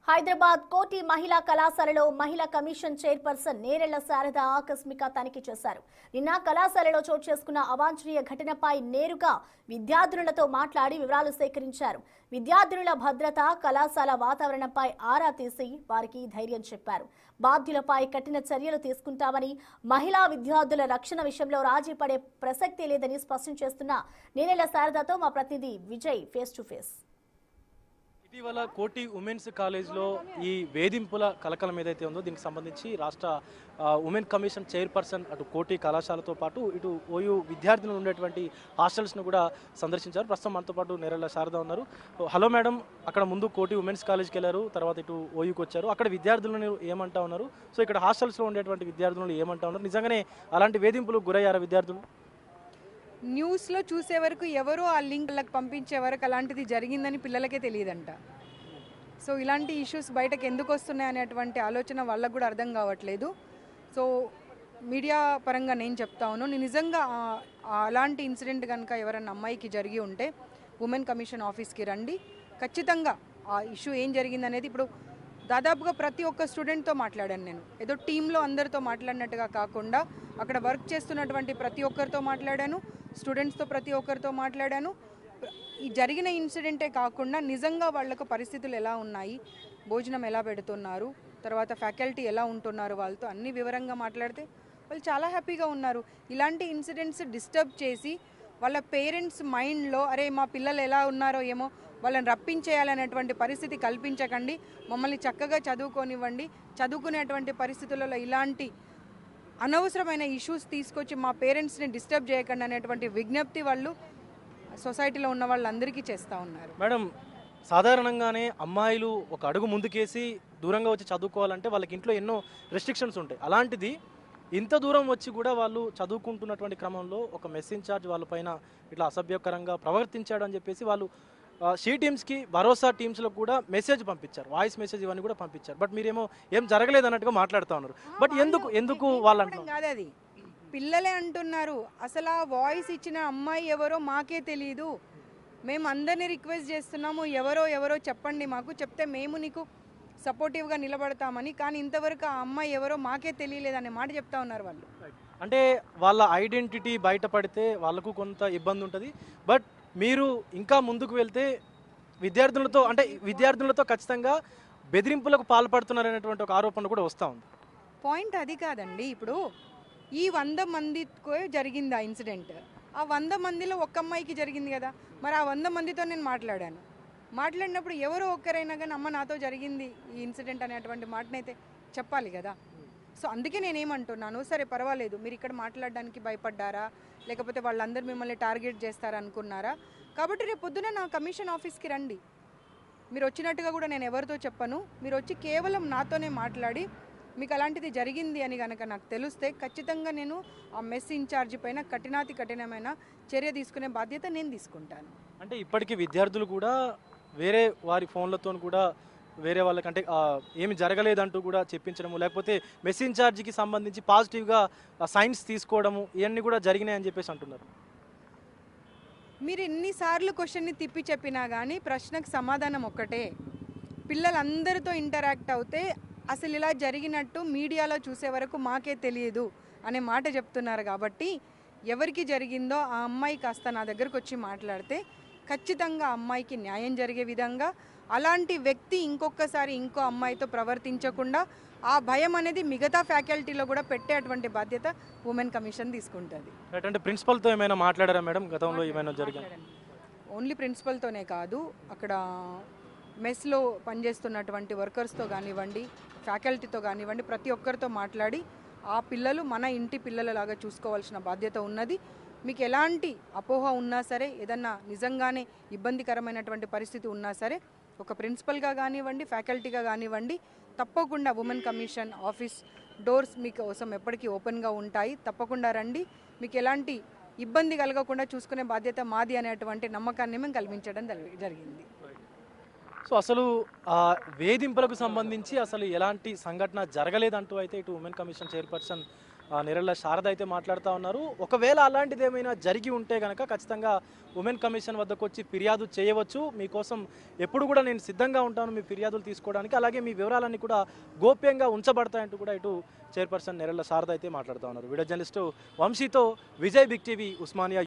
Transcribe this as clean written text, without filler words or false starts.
హైదరాబాద్ కోటి మహిళా కళాశాలలో మహిళా కమిషన్ చైర్పర్సన్ నేరెళ్ల శారద ఆకస్మిక తనిఖీ చేశారు. నిన్న కళాశాలలో చోటు చేసుకున్న అవాంఛనీయ ఘటనపై నేరుగా విద్యార్థినులతో మాట్లాడి వివరాలు సేకరించారు. విద్యార్థినుల భద్రత, కళాశాల వాతావరణంపై ఆరా తీసి వారికి ధైర్యం చెప్పారు. బాధ్యులపై కఠిన చర్యలు తీసుకుంటామని, మహిళా విద్యార్థుల రక్షణ విషయంలో రాజీ పడే ప్రసక్తే లేదని స్పష్టం చేస్తున్న నేరెళ్ల శారదతో మా ప్రతినిధి విజయ్ ఫేస్ టు ఫేస్. ఇటీవల కోటి ఉమెన్స్ కాలేజ్లో ఈ వేధింపుల కలకలం ఏదైతే ఉందో దీనికి సంబంధించి రాష్ట్ర ఉమెన్ కమిషన్ చైర్పర్సన్ అటు కోటి కళాశాలతో పాటు ఇటు ఓయూ విద్యార్థులు ఉండేటువంటి హాస్టల్స్ను కూడా సందర్శించారు. ప్రస్తుతం మనతో పాటు నేరెళ్ల శారద ఉన్నారు. హలో మేడం, అక్కడ ముందు కోటి ఉమెన్స్ కాలేజ్కి వెళ్ళారు, తర్వాత ఇటు ఓయూకి వచ్చారు. అక్కడ విద్యార్థులను ఏమంటా ఉన్నారు? సో ఇక్కడ హాస్టల్స్లో ఉండేటువంటి విద్యార్థులను ఏమంటా ఉన్నారు? నిజంగానే అలాంటి వేధింపులు గురయ్యారా విద్యార్థులు? న్యూస్లో చూసే వరకు ఎవరో ఆ లింక్ వాళ్ళకి పంపించే వరకు అలాంటిది జరిగిందని పిల్లలకే తెలియదంట. సో ఇలాంటి ఇష్యూస్ బయటకు ఎందుకు వస్తున్నాయి అనేటువంటి ఆలోచన వాళ్ళకు కూడా అర్థం కావట్లేదు. సో మీడియా పరంగా నేను చెప్తా ఉన్నాను, నేను నిజంగా అలాంటి ఇన్సిడెంట్ కనుక ఎవరైనా అమ్మాయికి జరిగి ఉంటే ఉమెన్ కమిషన్ ఆఫీస్కి రండి. ఖచ్చితంగా ఆ ఇష్యూ ఏం జరిగింది అనేది ఇప్పుడు దాదాపుగా ప్రతి ఒక్క స్టూడెంట్తో మాట్లాడాను. నేను ఏదో టీంలో అందరితో మాట్లాడినట్టుగా కాకుండా అక్కడ వర్క్ చేస్తున్నటువంటి ప్రతి ఒక్కరితో మాట్లాడాను, స్టూడెంట్స్తో ప్రతి ఒక్కరితో మాట్లాడాను. ఈ జరిగిన ఇన్సిడెంటే కాకుండా నిజంగా వాళ్లకు పరిస్థితులు ఎలా ఉన్నాయి, భోజనం ఎలా పెడుతున్నారు, తర్వాత ఫ్యాకల్టీ ఎలా ఉంటున్నారు, వాళ్ళతో అన్ని వివరంగా మాట్లాడితే వాళ్ళు చాలా హ్యాపీగా ఉన్నారు. ఇలాంటి ఇన్సిడెంట్స్ డిస్టర్బ్ చేసి వాళ్ళ పేరెంట్స్ మైండ్లో అరే మా పిల్లలు ఎలా ఉన్నారో ఏమో వాళ్ళని రప్పించేయాలనేటువంటి పరిస్థితి కల్పించకండి, మమ్మల్ని చక్కగా చదువుకోనివ్వండి, చదువుకునేటువంటి పరిస్థితులలో ఇలాంటి అనవసరమైన ఇష్యూస్ తీసుకొచ్చి మా పేరెంట్స్ని డిస్టర్బ్ చేయకండి అనేటువంటి విజ్ఞప్తి వాళ్ళు సొసైటీలో ఉన్న వాళ్ళందరికీ చేస్తూ ఉన్నారు. మేడం, సాధారణంగానే అమ్మాయిలు ఒక అడుగు ముందుకేసి దూరంగా వచ్చి చదువుకోవాలంటే వాళ్ళకి ఇంట్లో ఎన్నో రెస్ట్రిక్షన్స్ ఉంటాయి. అలాంటిది ఇంత దూరం వచ్చి కూడా వాళ్ళు చదువుకుంటున్నటువంటి క్రమంలో ఒక మెస్ ఇన్ఛార్జ్ వాళ్ళపైన ఇట్లా అసభ్యకరంగా ప్రవర్తించాడు అని చెప్పేసి వాళ్ళు షీ టీమ్స్కి, భరోసా టీమ్స్లో కూడా మెసేజ్ పంపించారు, వాయిస్ మెసేజ్ ఇవన్నీ కూడా పంపించారు. బట్ మీరేమో ఏం జరగలేదు అన్నట్టుగా మాట్లాడుతూ ఉన్నారు. బట్ ఎందుకు వాళ్ళు అంటున్నారు? కాదు, అది పిల్లలే అంటున్నారు. అసలు ఆ వాయిస్ ఇచ్చిన అమ్మాయి ఎవరో మాకే తెలియదు, మేము అందరినీ రిక్వెస్ట్ చేస్తున్నాము, ఎవరో చెప్పండి మాకు, చెప్తే మేము నీకు సపోర్టివ్గా నిలబడతామని. కానీ ఇంతవరకు ఆ అమ్మాయి ఎవరో మాకే తెలియలేదనే మాట చెప్తా ఉన్నారు వాళ్ళు. అంటే వాళ్ళ ఐడెంటిటీ బయటపడితే వాళ్ళకు కొంత ఇబ్బంది ఉంటుంది. బట్ మీరు ఇంకా ముందుకు వెళ్తే విద్యార్థులతో ఖచ్చితంగా బెదిరింపులకు పాల్పడుతున్నారనేటువంటి ఒక ఆరోపణ కూడా వస్తూ ఉంది. పాయింట్ అది కాదండి. ఇప్పుడు ఈ 100 మందికి జరిగింది ఆ ఇన్సిడెంట్, ఆ 100 మందిలో ఒక్క అమ్మాయికి జరిగింది కదా. మరి ఆ 100 మందితో నేను మాట్లాడినప్పుడు ఎవరో ఒక్కరైనా కానీ అమ్మ నాతో జరిగింది ఈ ఇన్సిడెంట్ అనేటువంటి మాటనైతే చెప్పాలి కదా. సో అందుకే నేనేమంటున్నాను, సరే పర్వాలేదు, మీరు ఇక్కడ మాట్లాడడానికి భయపడ్డారా, లేకపోతే వాళ్ళందరూ మిమ్మల్ని టార్గెట్ చేస్తారా అనుకున్నారా? కాబట్టి రేపు పొద్దున నా కమిషన్ ఆఫీస్కి రండి. మీరు వచ్చినట్టుగా కూడా నేను ఎవరితో చెప్పను, మీరు వచ్చి కేవలం నాతోనే మాట్లాడి మీకు అలాంటిది జరిగింది అని కనుక నాకు తెలిస్తే ఖచ్చితంగా నేను ఆ మెస్ ఇన్ఛార్జి పైన కఠినమైన చర్య తీసుకునే బాధ్యత నేను తీసుకుంటాను. అంటే ఇప్పటికీ విద్యార్థులు కూడా వేరే వారి ఫోన్లతో కూడా వేరే వాళ్ళకంటే ఏమి జరగలేదంటూ కూడా చెప్పించడము, లేకపోతే మెస్ ఇన్ఛార్జికి సంబంధించి పాజిటివ్గా సైన్స్ తీసుకోవడము, ఇవన్నీ కూడా జరిగినాయని చెప్పేసి అంటున్నారు. మీరు ఎన్నిసార్లు క్వశ్చన్ని తిప్పి చెప్పినా కానీ ప్రశ్నకు సమాధానం ఒక్కటే. పిల్లలందరితో ఇంటరాక్ట్ అవుతే అసలు ఇలా జరిగినట్టు మీడియాలో చూసే వరకు మాకే తెలియదు అనే మాట చెప్తున్నారు. కాబట్టి ఎవరికి జరిగిందో ఆ అమ్మాయి కాస్త నా దగ్గరకు వచ్చి మాట్లాడితే ఖచ్చితంగా అమ్మాయికి న్యాయం జరిగే విధంగా, అలాంటి వ్యక్తి ఇంకొకసారి ఇంకో అమ్మాయితో ప్రవర్తించకుండా ఆ భయం అనేది మిగతా ఫ్యాకల్టీలో కూడా పెట్టేటువంటి బాధ్యత ఉమెన్ కమిషన్ తీసుకుంటుంది. అంటే ప్రిన్సిపల్తో ఏమైనా మాట్లాడారా మేడం గతంలో ఏమైనా జరిగింది? ఓన్లీ ప్రిన్సిపల్తోనే కాదు, అక్కడ మెస్లో పనిచేస్తున్నటువంటి వర్కర్స్తో కానివ్వండి, ఫ్యాకల్టీతో కానివ్వండి, ప్రతి ఒక్కరితో మాట్లాడి ఆ పిల్లలు మన ఇంటి పిల్లలలాగా చూసుకోవాల్సిన బాధ్యత ఉన్నది. మీకు ఎలాంటి అపోహ ఉన్నా సరే, ఏదన్నా నిజంగానే ఇబ్బందికరమైనటువంటి పరిస్థితి ఉన్నా సరే, ఒక ప్రిన్సిపల్గా కానివ్వండి, ఫ్యాకల్టీగా కానివ్వండి, తప్పకుండా ఉమెన్ కమిషన్ ఆఫీస్ డోర్స్ మీకోసం ఎప్పటికీ ఓపెన్గా ఉంటాయి. తప్పకుండా రండి, మీకు ఎలాంటి ఇబ్బంది కలగకుండా చూసుకునే బాధ్యత మాది అనేటువంటి నమ్మకాన్ని మేము కల్పించడం జరిగింది. సో అసలు వేధింపులకు సంబంధించి అసలు ఎలాంటి సంఘటన జరగలేదంటూ అయితే ఇటు ఉమెన్ కమిషన్ చైర్పర్సన్ నెరళ్ళ శారద అయితే మాట్లాడుతూ ఉన్నారు. ఒకవేళ అలాంటిది ఏమైనా జరిగి ఉంటే కనుక ఖచ్చితంగా ఉమెన్ కమిషన్ వద్దకు వచ్చి ఫిర్యాదు చేయవచ్చు. మీకోసం ఎప్పుడు కూడా నేను సిద్ధంగా ఉంటాను మీ ఫిర్యాదులు తీసుకోవడానికి. అలాగే మీ వివరాలన్నీ కూడా గోప్యంగా ఉంచబడతాయంటూ కూడా ఇటు చైర్పర్సన్ నెరళ్ళ శారద అయితే మాట్లాడుతూ ఉన్నారు. వీడియో జర్నలిస్టు వంశీతో విజయ్, బిగ్ టీవీ, ఉస్మానియా.